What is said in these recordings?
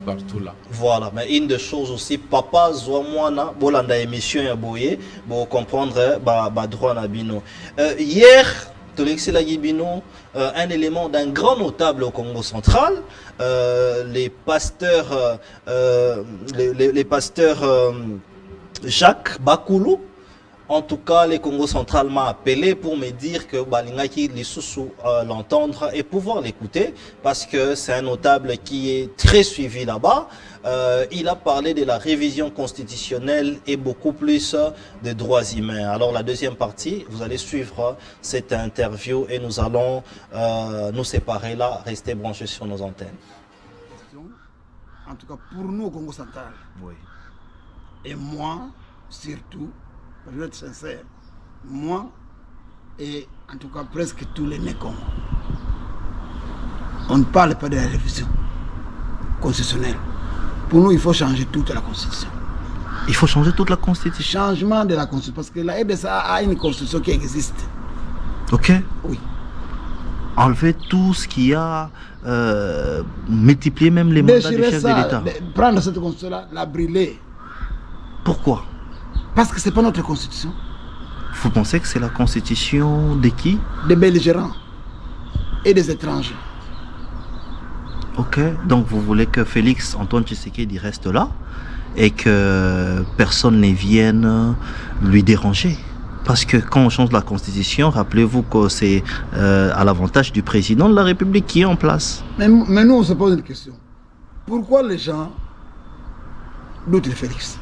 partout là. Voilà, mais une des choses aussi, papa Zouamouana, bolanda émission ya boye, pour comprendre droit na bino. Hier, Tolexi Lagibino, un élément d'un grand notable au Congo central, les pasteurs, les pasteurs Jacques Bakoulou. En tout cas, le Congo central m'a appelé pour me dire que Balingaki Lissoussou l'entendre et pouvoir l'écouter parce que c'est un notable qui est très suivi là-bas. Il a parlé de la révision constitutionnelle et beaucoup plus des droits humains. Alors la deuxième partie, vous allez suivre cette interview et nous allons nous séparer là, rester branchés sur nos antennes. En tout cas, pour nous au Congo central, Oui. et moi surtout, je vais être sincère, moi et en tout cas presque tous les Nécons, on ne parle pas de la révision constitutionnelle. Pour nous, il faut changer toute la constitution. Il faut changer toute la constitution. Changement de la constitution, parce que la RDSA a une constitution qui existe. Ok. Oui. Enlever tout ce qui a multiplié même les mandats du chef de l'État. Prendre cette constitution-là, la brûler. Pourquoi? Parce que ce n'est pas notre constitution. Vous pensez que c'est la constitution de qui? Des belligérants et des étrangers. Ok, donc vous voulez que Félix Antoine Tshisekedi reste là et que personne ne vienne lui déranger. Parce que quand on change la constitution, rappelez-vous que c'est à l'avantage du président de la République qui est en place. Mais nous, on se pose une question. Pourquoi les gens doutent de Félix?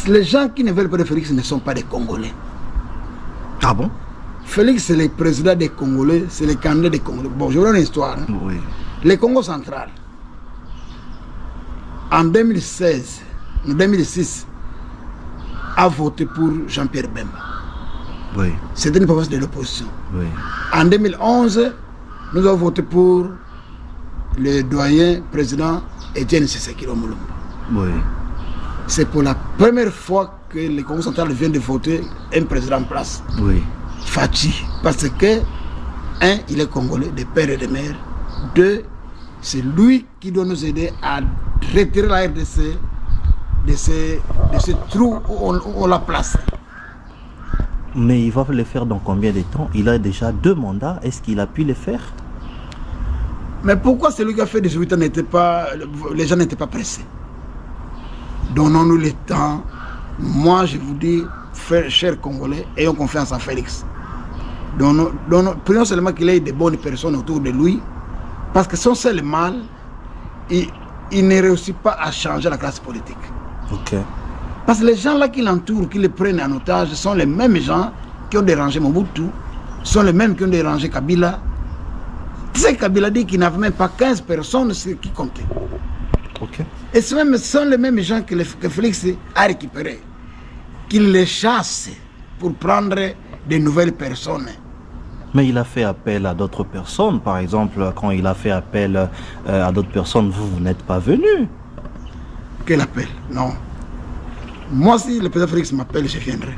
Les gens qui ne veulent pas de Félix ne sont pas des Congolais. Ah bon? Félix, c'est le président des Congolais, c'est le candidat des Congolais. Bon, je vous donne une histoire. Hein. Oui. Le Congo central, en 2016, en 2006, a voté pour Jean-Pierre Bemba. Oui. C'était une province de l'opposition. Oui. En 2011, nous avons voté pour le doyen président Étienne Tshisekedi Lumumba. Oui. C'est pour la première fois que le Congo central vient de voter un président en place. Oui. Fachi. Parce que, un, il est congolais, de père et de mère. Deux, c'est lui qui doit nous aider à retirer la RDC de ce trou où on l'a placé. Mais il va le faire dans combien de temps? Il a déjà 2 mandats. Est-ce qu'il a pu le faire? Mais pourquoi celui qui a fait 18 ans n'était pas... Les gens n'étaient pas pressés? Donnons-nous le temps. Moi, je vous dis, chers Congolais, ayons confiance en Félix. Prions seulement qu'il ait des bonnes personnes autour de lui. Parce que son seul mal, il ne réussit pas à changer la classe politique. Ok. Parce que les gens là qui l'entourent, qui le prennent en otage, sont les mêmes gens qui ont dérangé Mobutu, sont les mêmes qui ont dérangé Kabila. Tu sais, Kabila dit qu'il n'avait même pas 15 personnes qui comptaient. Ok. Et ce sont les mêmes gens que Félix a récupérés, qu'il les chasse pour prendre de nouvelles personnes. Mais il a fait appel à d'autres personnes. Par exemple, quand il a fait appel à d'autres personnes, vous n'êtes pas venu. Quel appel? Non. Moi, si le président Félix m'appelle, je viendrai.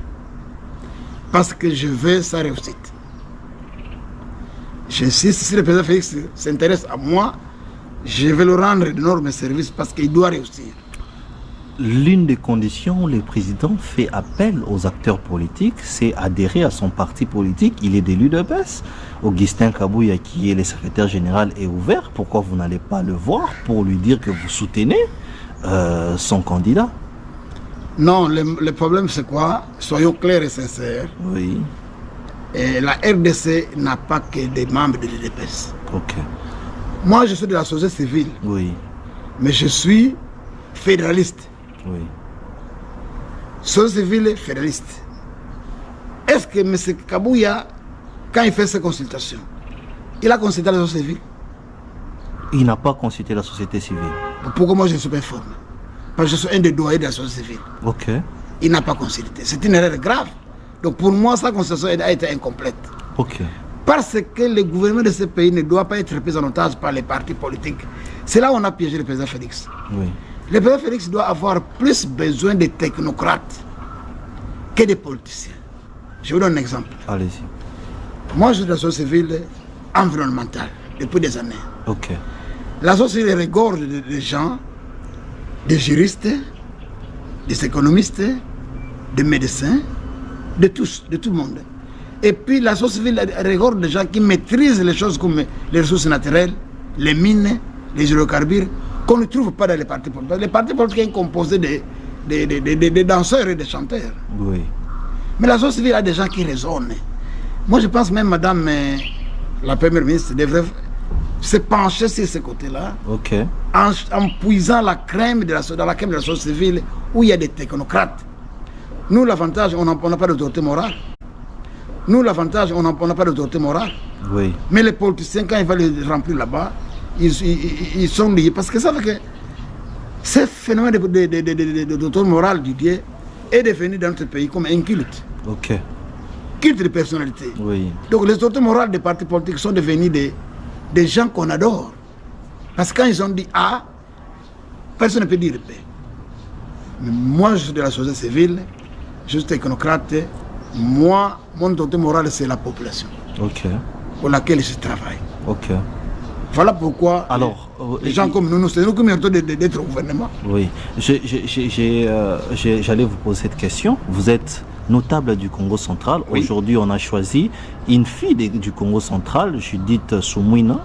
Parce que je veux sa réussite. J'insiste, si le président Félix s'intéresse à moi, je vais le rendre d'énormes services parce qu'il doit réussir. L'une des conditions où le président fait appel aux acteurs politiques, c'est adhérer à son parti politique. Il est de l'UDPS. Augustin Kabouya, qui est le secrétaire général, est ouvert. Pourquoi vous n'allez pas le voir pour lui dire que vous soutenez son candidat? Non, le problème c'est quoi? Soyons clairs et sincères. Oui. Et la RDC n'a pas que des membres de l'UDPS. Ok. Moi, je suis de la société civile. Oui. Mais je suis fédéraliste. Oui. Société civile fédéraliste. Est-ce que M. Kabouya, quand il fait ses consultations, il a consulté la société civile? Il n'a pas consulté la société civile. Pourquoi moi je ne suis pas informé? Parce que je suis un des doyens de la société civile. Ok. Il n'a pas consulté. C'est une erreur grave. Donc pour moi, sa consultation a été incomplète. Ok. Parce que le gouvernement de ce pays ne doit pas être pris en otage par les partis politiques. C'est là où on a piégé le président Félix. Oui. Le président Félix doit avoir plus besoin de technocrates que de politiciens. Je vous donne un exemple. Allez-y. Moi, je suis de la société civile environnementale depuis des années. Ok. La société regorge de gens, des juristes, des économistes, des médecins, de tous, de tout le monde. Et puis la société civile regorge de gens qui maîtrisent les choses comme les ressources naturelles, les mines, les hydrocarbures, qu'on ne trouve pas dans les partis politiques. Les partis politiques sont composés de danseurs et de chanteurs. Oui. Mais la société civile a des gens qui raisonnent. Moi, je pense même, madame la première ministre devrait se pencher sur ce côté-là, Ok. en puisant la crème dans la crème de la société civile où il y a des technocrates. Nous, l'avantage, on n'a pas d'autorité morale. Nous, l'avantage, on n'a pas d'autorité morale. Oui. Mais les politiciens, quand ils veulent les remplir là-bas, ils sont liés. Parce que ça fait que ce phénomène d'autorité morale, Didier, est devenu dans notre pays comme un culte. Ok. Culte de personnalité. Oui. Donc les autorités morales des partis politiques sont devenus des gens qu'on adore. Parce que quand ils ont dit A, personne ne peut dire B. Mais moi, je suis de la société civile, je suis technocrate. Moi, mon autorité morale, c'est la population. Ok. Pour laquelle je travaille. Ok. Voilà pourquoi Alors, les gens comme nous, c'est nous qui méritons d'être au gouvernement. Oui. J'allais vous poser cette question. Vous êtes notable du Congo central. Oui. Aujourd'hui, on a choisi une fille du Congo central, Judith Soumouina.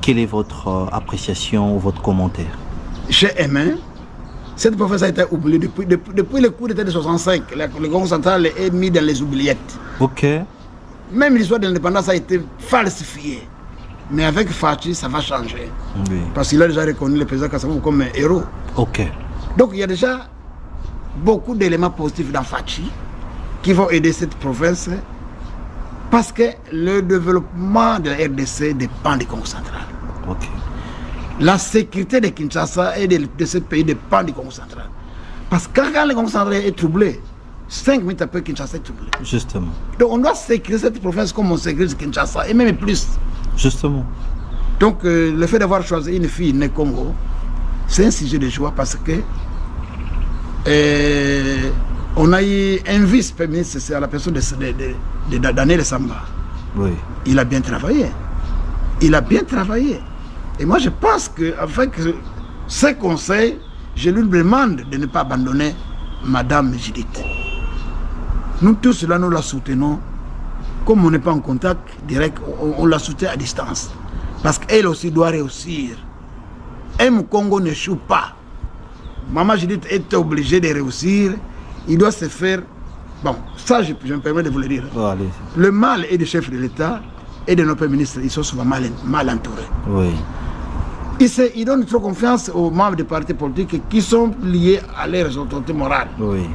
Quelle est votre appréciation ou votre commentaire? J'ai aimé. Cette professeure a été oubliée depuis le coup d'État de 65. Le Congo central est mis dans les oubliettes. Ok. Même l'histoire de l'indépendance a été falsifiée. Mais avec Fachi, ça va changer. Oui. Parce qu'il a déjà reconnu le président Kassavou comme un héros. Ok. Donc il y a déjà beaucoup d'éléments positifs dans Fachi qui vont aider cette province parce que le développement de la RDC dépend du Congo central. Ok. La sécurité de Kinshasa et de ce pays dépend du Congo central. Parce que quand le Congo central est troublé, 5 minutes après Kinshasa est troublé. Justement. Donc on doit sécuriser cette province comme on sécurise Kinshasa et même plus. Justement. Donc le fait d'avoir choisi une fille née Congo, c'est un sujet de joie parce que on a eu un vice-premier ministre, c'est à la personne de Daniel Samba. Oui. Il a bien travaillé. Il a bien travaillé. Et moi je pense qu'avec ces conseils, je lui demande de ne pas abandonner Madame Judith. Nous tous là, nous la soutenons. Comme on n'est pas en contact direct, on la soutient à distance. Parce qu'elle aussi doit réussir. Un Congo n'échoue pas. Maman Judith est obligée de réussir. Il doit se faire... Bon, ça je me permets de vous le dire. Oh, allez. Le mal est du chef de l'État et de nos premiers ministres. Ils sont souvent mal entourés. Oui. Ils donnent trop confiance aux membres des partis politiques qui sont liés à leurs autorités morales. Oui.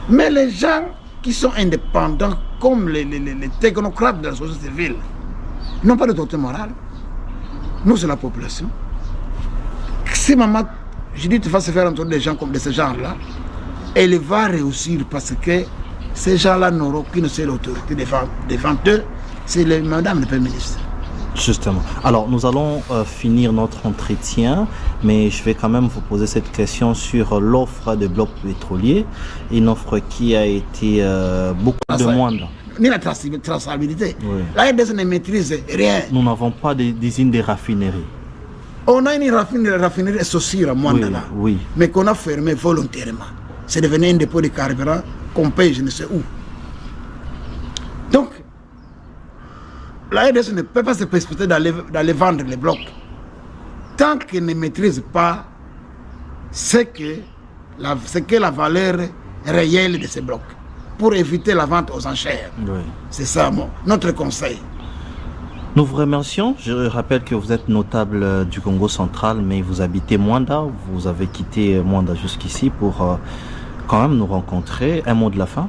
Mais les gens qui sont indépendants, comme les technocrates de la société civile, n'ont pas d'autorité morale. Nous, c'est la population. Si maman, je dis, tu vas se faire entendre des gens comme de ce genre-là, elle va réussir parce que ces gens-là n'auront qu'une seule autorité devant eux, c'est madame le Premier ministre. Justement. Alors, nous allons finir notre entretien, mais je vais quand même vous poser cette question sur l'offre de blocs pétroliers, une offre qui a été beaucoup de moindre. Ni la traçabilité. Oui. La RDC ne maîtrise rien. Nous n'avons pas d'usine de raffinerie. On a une raffinerie associée à Mwandala, oui. mais qu'on a fermée volontairement. C'est devenu un dépôt de carburant qu'on paye je ne sais où. Donc, la RDC ne peut pas se précipiter d'aller vendre les blocs tant qu'elle ne maîtrise pas ce qu'est la valeur réelle de ces blocs pour éviter la vente aux enchères. Oui. C'est ça notre conseil. Nous vous remercions. Je rappelle que vous êtes notable du Congo central, mais vous habitez Mwanda. Vous avez quitté Mwanda jusqu'ici pour quand même nous rencontrer. Un mot de la fin?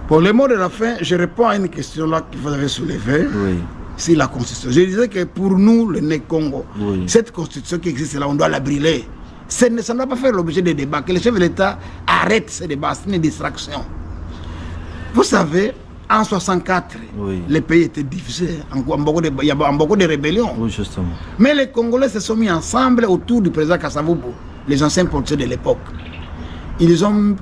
Pour le mot de la fin, je réponds à une question là que vous avez soulevée. Oui. C'est la constitution. Je disais que pour nous, le Né Congo, oui. cette constitution qui existe là, on doit la brûler. Ça ne doit pas faire l'objet de débats. Que le chef de l'État arrête ces débats. C'est une distraction. Vous savez, en 1964, oui. le pays était divisé. Il y a beaucoup de rébellions. Oui, justement. Mais les Congolais se sont mis ensemble autour du président Kassavoubo, les anciens politiciens de l'époque. Ils ont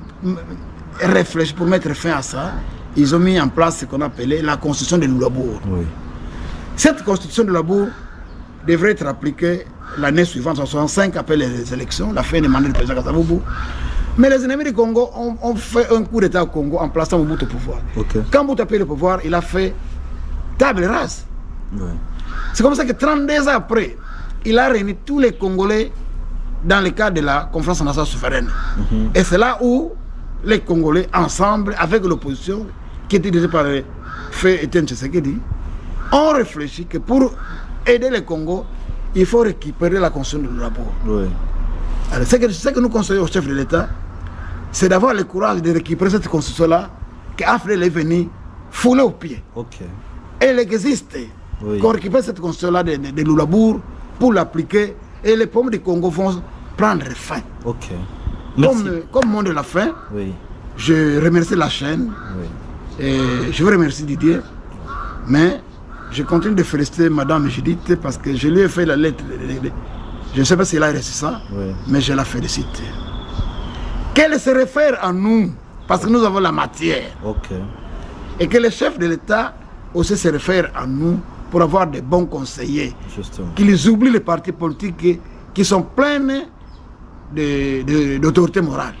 réfléchi pour mettre fin à ça. Ils ont mis en place ce qu'on appelait la constitution de Lugabour. Oui. Cette constitution de Lugabour, devrait être appliqué l'année suivante, en 65, après les élections, la fin des mandats du président Kasavubu. Mais les ennemis du Congo ont fait un coup d'État au Congo en plaçant Mobutu au pouvoir. Okay. Quand Mobutu a pris le pouvoir, il a fait table rase. Ouais. C'est comme ça que 32 ans après, il a réuni tous les Congolais dans le cadre de la conférence nationale souveraine. Et c'est là où les Congolais, ensemble, avec l'opposition, qui était dirigée par le fait Etienne Tshisekedi, ont réfléchi que pour aider le Congo, il faut récupérer la constitution de Lulabo. Ouais. Alors, ce que nous conseillons au chef de l'État, c'est d'avoir le courage de récupérer cette constitution-là, qu'Afrique est venue fouler aux pieds. Ok. Elle existe. Oui. Qu'on récupère cette constitution-là de Lulabour pour l'appliquer et les pommes du Congo vont prendre fin. Ok. Merci. Comme monde de la fin, Oui. je remercie la chaîne Oui. et je veux remercier Didier, mais je continue de féliciter Madame Judith parce que je lui ai fait la lettre. Je ne sais pas s'il a reçu ça, Oui. mais je la félicite. Qu'elle se réfère à nous, parce que nous avons la matière, Ok. et que le chef de l'État aussi se réfère à nous pour avoir de bons conseillers, Justement. qu'ils oublient les partis politiques qui sont pleins d'autorité morale.